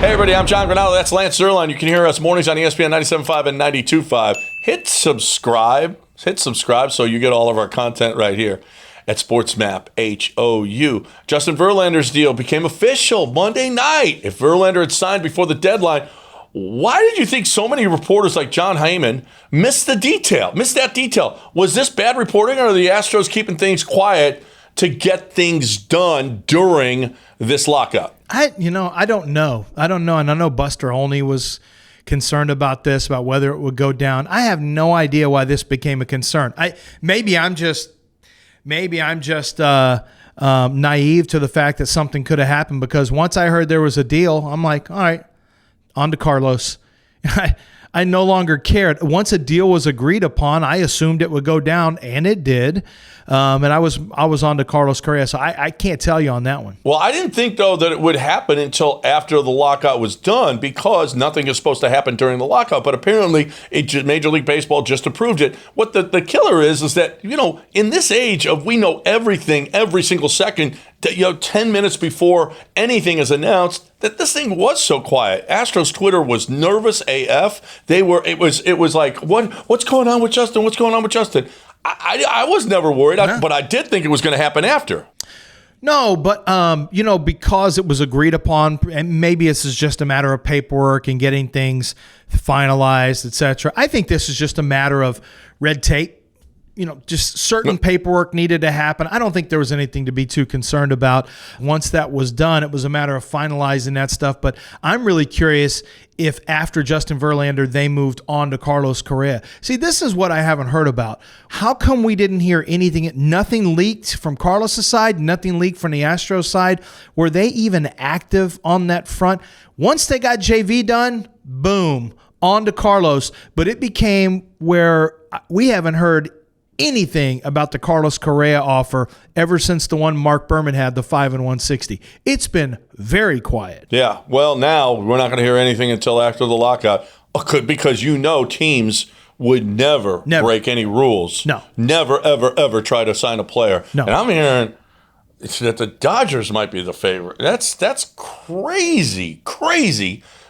Hey, everybody, I'm John Granato. That's Lance Zierlein. You can hear us mornings on ESPN 97.5 and 92.5. Hit subscribe so you get all of our content right here at SportsMap HOU. Justin Verlander's deal became official Monday night. If Verlander had signed before the deadline, why did you think so many reporters like John Heyman missed that detail? Was this bad reporting, or are the Astros keeping things quiet to get things done during this lockout? I don't know. And I know Buster Olney was concerned about this, about whether it would go down. I have no idea why this became a concern. Maybe I'm just naive to the fact that something could have happened, because once I heard there was a deal, I'm like, all right, on to Carlos. I no longer cared. Once a deal was agreed upon, I assumed it would go down, and it did. And I was on to Carlos Correa, so I can't tell you on that one. Well, I didn't think, though, that it would happen until after the lockout was done, because nothing is supposed to happen during the lockout. But apparently, Major League Baseball just approved it. What the killer is that, in this age of we know everything every single second, 10 minutes before anything is announced, that this thing was so quiet. Astros Twitter was nervous AF. It was like, what's going on with Justin? What's going on with Justin? I was never worried, but I did think it was going to happen after. No, but, because it was agreed upon, and maybe this is just a matter of paperwork and getting things finalized, etc. I think this is just a matter of red tape. Just certain paperwork needed to happen. I don't think there was anything to be too concerned about. Once that was done, it was a matter of finalizing that stuff. But I'm really curious if after Justin Verlander, they moved on to Carlos Correa. See, this is what I haven't heard about. How come we didn't hear anything? Nothing leaked from Carlos' side, nothing leaked from the Astros side. Were they even active on that front? Once they got JV done, boom, on to Carlos. But it became where we haven't heard anything about the Carlos Correa offer ever since the one Mark Berman had, the 5 and 160. It's been very quiet. Yeah, well, now we're not going to hear anything until after the lockout, because teams would never break any rules. No. Never, ever, ever try to sign a player. No. And I'm hearing that the Dodgers might be the favorite. That's crazy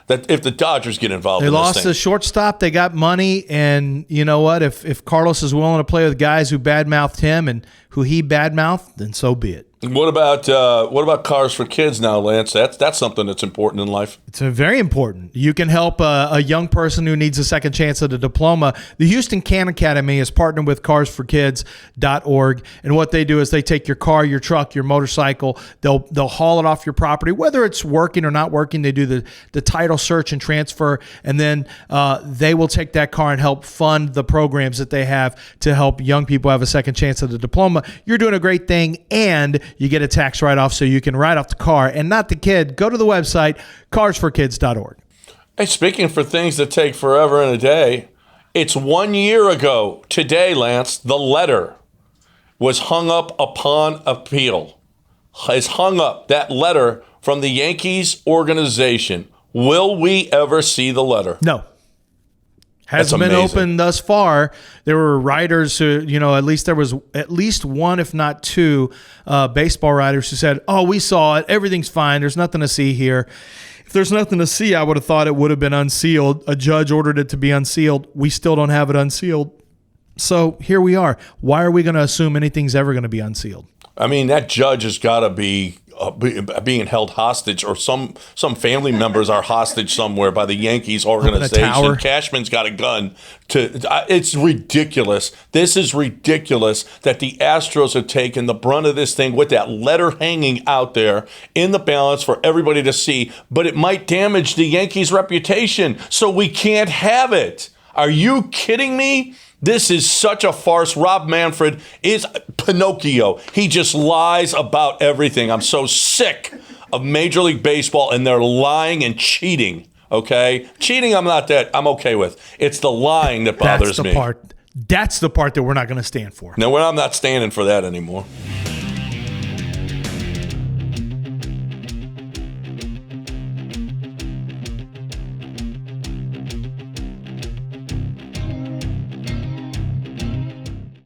that if the Dodgers get involved they in this lost thing. the shortstop, they got money, and you know what? If Carlos is willing to play with guys who badmouthed him and who he badmouthed, then so be it. What about cars for kids now, Lance? That's something that's important in life. It's very important. You can help a young person who needs a second chance at a diploma. The Houston Can Academy is partnered with carsforkids.org, and what they do is they take your car, your truck, your motorcycle, they'll haul it off your property, whether it's working or not working. They do the title search and transfer, and then they will take that car and help fund the programs that they have to help young people have a second chance at a diploma. You're doing a great thing, and you get a tax write-off so you can write off the car and not the kid. Go to the website, carsforkids.org. Hey, speaking for things that take forever and a day, it's 1 year ago today, Lance, the letter was hung up upon appeal. Is hung up, that letter from the Yankees organization. Will we ever see the letter? No. Hasn't been open thus far. There were writers who, at least there was at least one, if not two, baseball writers who said, oh, we saw it. Everything's fine. There's nothing to see here. If there's nothing to see, I would have thought it would have been unsealed. A judge ordered it to be unsealed. We still don't have it unsealed. So here we are. Why are we going to assume anything's ever going to be unsealed? I mean, that judge has got to be being held hostage, or some family members are hostage somewhere by the Yankees organization. Cashman's got a gun. It's ridiculous. This is ridiculous that the Astros have taken the brunt of this thing with that letter hanging out there in the balance for everybody to see, but it might damage the Yankees' reputation, so we can't have it. Are you kidding me? This is such a farce. Rob Manfred is Pinocchio. He just lies about everything. I'm so sick of Major League Baseball and their lying and cheating, okay? Cheating, I'm okay with. It's the lying that bothers me. That's the part that we're not going to stand for. No, I'm not standing for that anymore.